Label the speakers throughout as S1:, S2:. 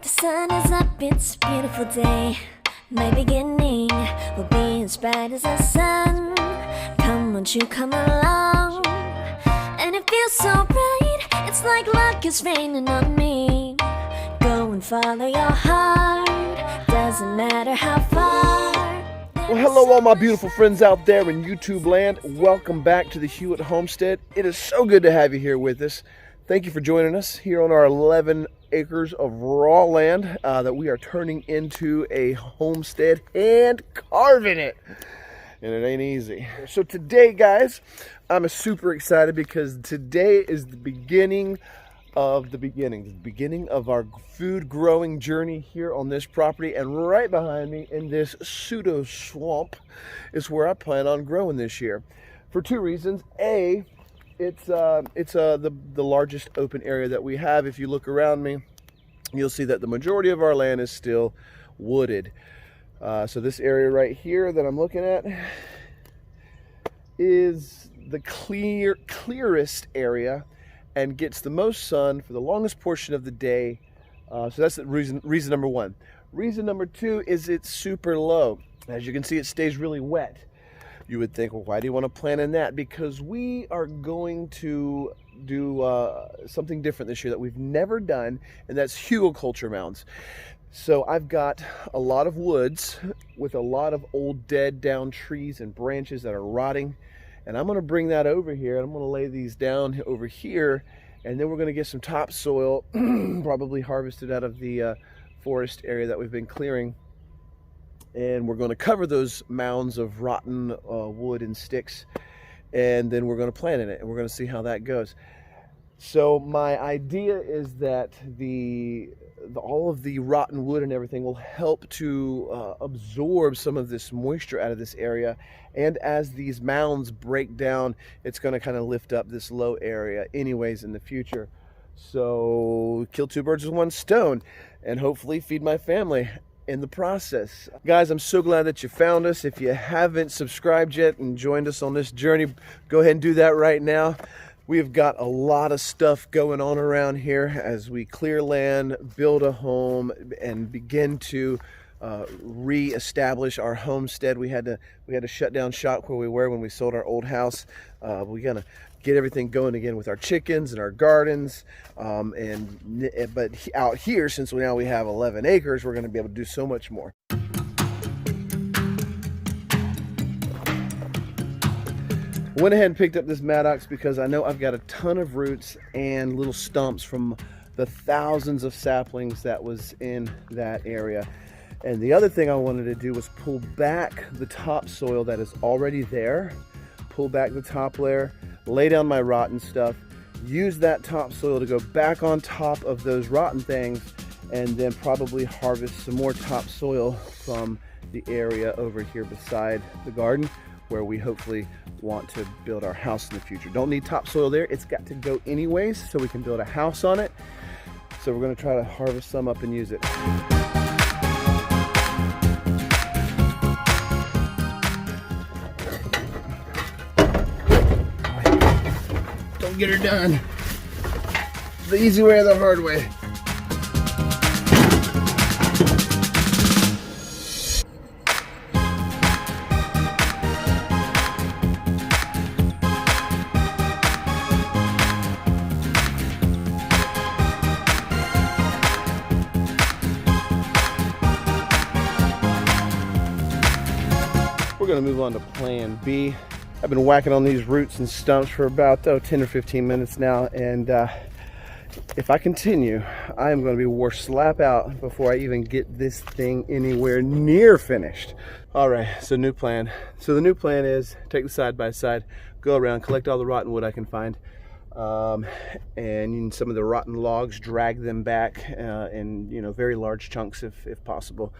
S1: The sun is up, it's a beautiful day. My beginning will be as bright as the sun. Come, won't you come along? And it feels so bright, it's like luck is raining on me. Go and follow your heart, doesn't matter how far.
S2: Well, hello all my beautiful friends out there in YouTube land. Welcome back to the Hewitt Homestead. It is so good to have you here with us. Thank you for joining us here on our 11 acres of raw land that we are turning into a homestead and carving it. And it ain't easy. So today, guys, I'm super excited because today is the beginning of the beginning of our food growing journey here on this property. And right behind me in this pseudo swamp is where I plan on growing this year for two reasons. A, it's the largest open area that we have. If you look around me, you'll see that the majority of our land is still wooded. So this area right here that I'm looking at is the clearest area and gets the most sun for the longest portion of the day. So that's the reason number one. Reason number two is it's super low. As you can see, it stays really wet. You would think, well, why do you want to plant in that? Because we are going to do something different this year that we've never done, and that's huglekulture mounds. So I've got a lot of woods with a lot of old dead down trees and branches that are rotting. And I'm going to bring that over here, and I'm going to lay these down over here, and then we're going to get some topsoil, probably harvested out of the forest area that we've been clearing. And we're going to cover those mounds of rotten wood and sticks, and then we're going to plant in it, and we're going to see how that goes. So my idea is that all of the rotten wood and everything will help to absorb some of this moisture out of this area. And as these mounds break down, it's going to kind of lift up this low area anyways in the future. So kill two birds with one stone and hopefully feed my family in the process. Guys, I'm so glad that you found us. If you haven't subscribed yet and joined us on this journey, go ahead and do that right now. We've got a lot of stuff going on around here as we clear land, build a home, and begin to re-establish our homestead. We had to shut down shop where we were when we sold our old house. We're gonna get everything going again with our chickens and our gardens. But out here, since now we have 11 acres, we're gonna be able to do so much more. Went ahead and picked up this Maddox because I know I've got a ton of roots and little stumps from the thousands of saplings that was in that area. And the other thing I wanted to do was pull back the topsoil that is already there, pull back the top layer, lay down my rotten stuff, use that topsoil to go back on top of those rotten things, and then probably harvest some more topsoil from the area over here beside the garden where we hopefully want to build our house in the future. Don't need topsoil there. It's got to go anyways so we can build a house on it. So we're going to try to harvest some up and use it. Don't get her done. The easy way or the hard way. We're going to move on to plan B. I've been whacking on these roots and stumps for about 10 or 15 minutes now, and if I continue, I am going to be wore slap out before I even get this thing anywhere near finished. All right, so new plan. So the new plan is take the side by side, go around, collect all the rotten wood I can find, and some of the rotten logs, drag them back in very large chunks if possible,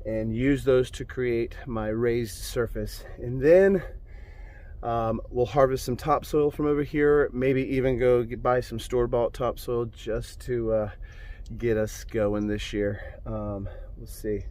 S2: and use those to create my raised surface. And then we'll harvest some topsoil from over here, maybe even go buy some store-bought topsoil just to get us going this year. We'll see.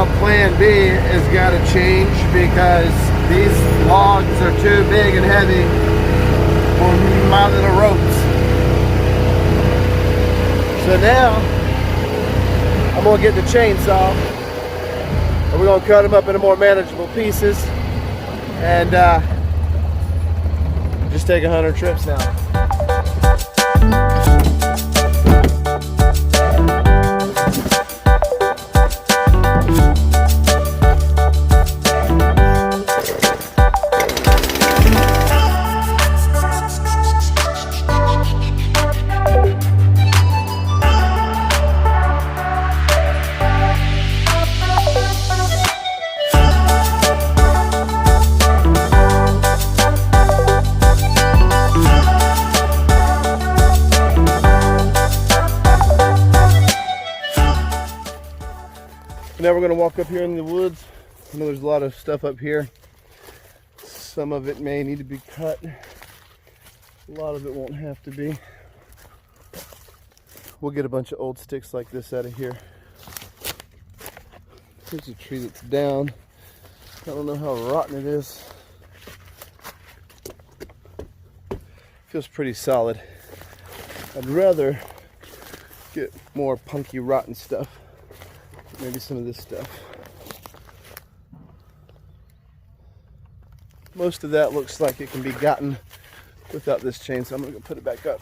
S2: Now plan B has got to change because these logs are too big and heavy for my little ropes. So now I'm gonna get the chainsaw and we're gonna cut them up into more manageable pieces and just take 100 trips now. Now we're going to walk up here in the woods. I know there's a lot of stuff up here. Some of it may need to be cut. A lot of it won't have to be. We'll get a bunch of old sticks like this out of here. Here's a tree that's down. I don't know how rotten it is. Feels pretty solid. I'd rather get more punky, rotten stuff. Maybe some of this stuff. Most of that looks like it can be gotten without this chain, so I'm gonna go put it back up.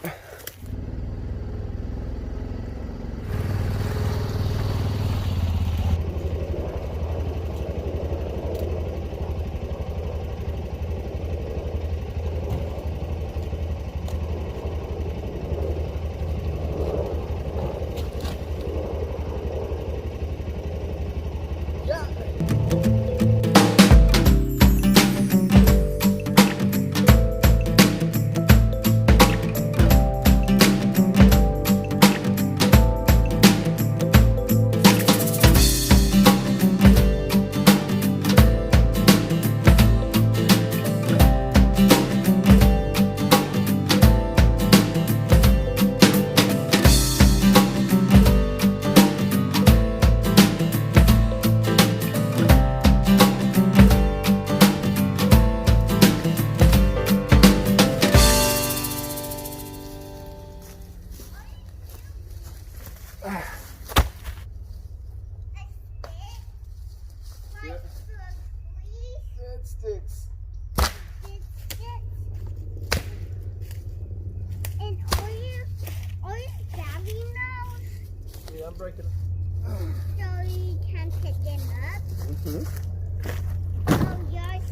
S2: It sticks.
S3: And are you grabbing those?
S2: Yeah, I'm breaking them.
S3: So you can pick them up?
S2: Mm-hmm.
S3: Oh, yes.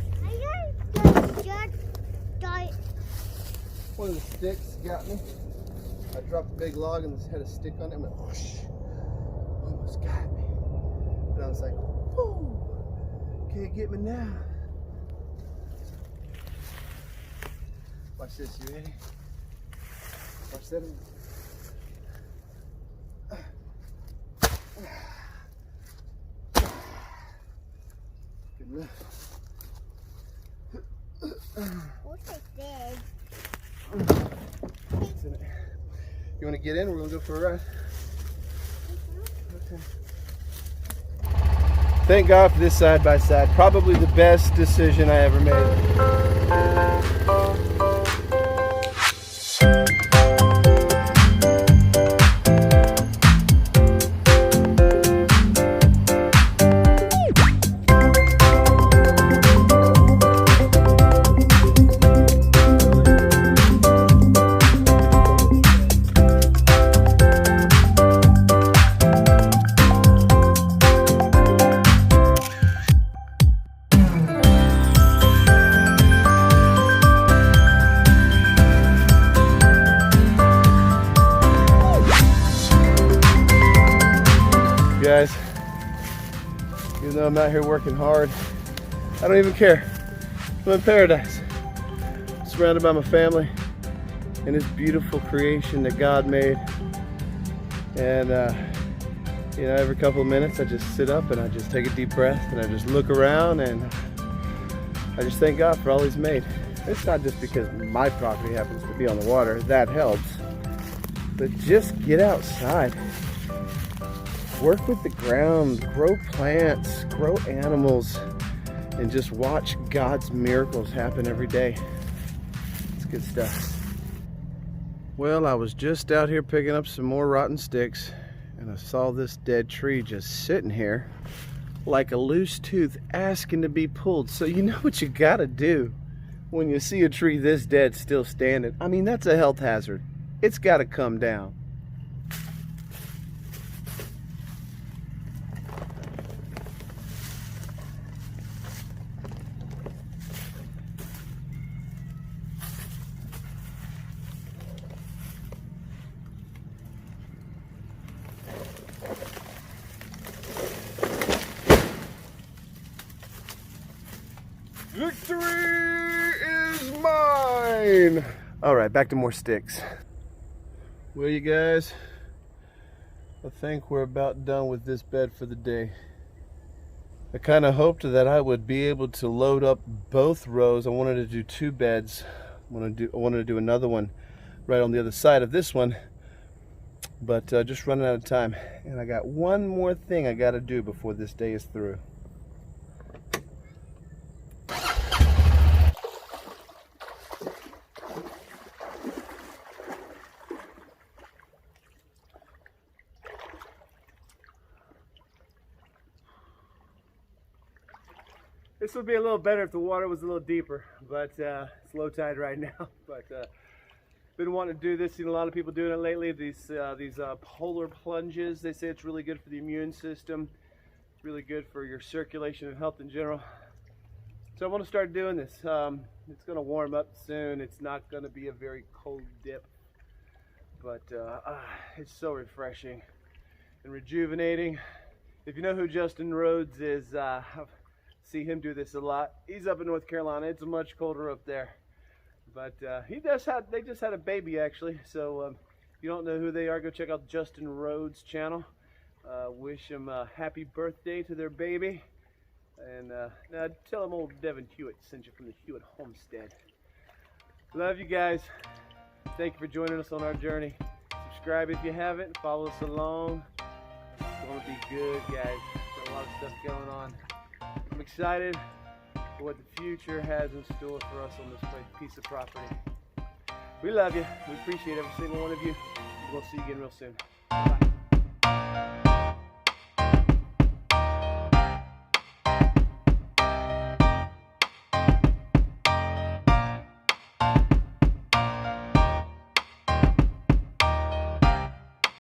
S2: One of the sticks got me. I dropped a big log and this had a stick on it and went whoosh. Almost got me. But I was like, whoo, can't get me now. Watch this, you ready? Watch that. Good enough.
S3: What's it big?
S2: What's in it? You want to get in? We're going to go for a ride. Okay. Thank God for this side by side. Probably the best decision I ever made. Guys, even though I'm out here working hard, I don't even care. I'm in paradise, surrounded by my family and this beautiful creation that God made. And you know, every couple of minutes I just sit up and I just take a deep breath and I just look around and I just thank God for all He's made. It's not just because my property happens to be on the water, that helps, but just get outside. work with the ground, grow plants, grow animals, and just watch God's miracles happen every day. It's good stuff. Well, I was just out here picking up some more rotten sticks, and I saw this dead tree just sitting here like a loose tooth asking to be pulled. So you know what you gotta do when you see a tree this dead still standing. I mean, that's a health hazard. It's gotta come down. Victory is mine! Alright, back to more sticks. Well, you guys, I think we're about done with this bed for the day. I kind of hoped that I would be able to load up both rows. I wanted to do 2 beds. I wanted to do another one right on the other side of this one, but just running out of time. And I got one more thing I got to do before this day is through. This would be a little better if the water was a little deeper, but it's low tide right now. But been wanting to do this. Seen a lot of people doing it lately. These polar plunges. They say it's really good for the immune system. It's really good for your circulation and health in general. So I want to start doing this. It's going to warm up soon. It's not going to be a very cold dip, but it's so refreshing and rejuvenating. If you know who Justin Rhodes is, see him do this a lot. He's up in North Carolina. It's much colder up there, but they just had a baby actually. So if you don't know who they are, go check out Justin Rhodes' channel. Wish them a happy birthday to their baby, and now tell them old Devin Hewitt sent you from the Hewitt Homestead. Love you guys. Thank you for joining us on our journey. Subscribe if you haven't. Follow us along. It's gonna be good, guys. Got a lot of stuff going on. I'm excited for what the future has in store for us on this piece of property. We love you. We appreciate every single one of you. We'll see you again real soon. Bye.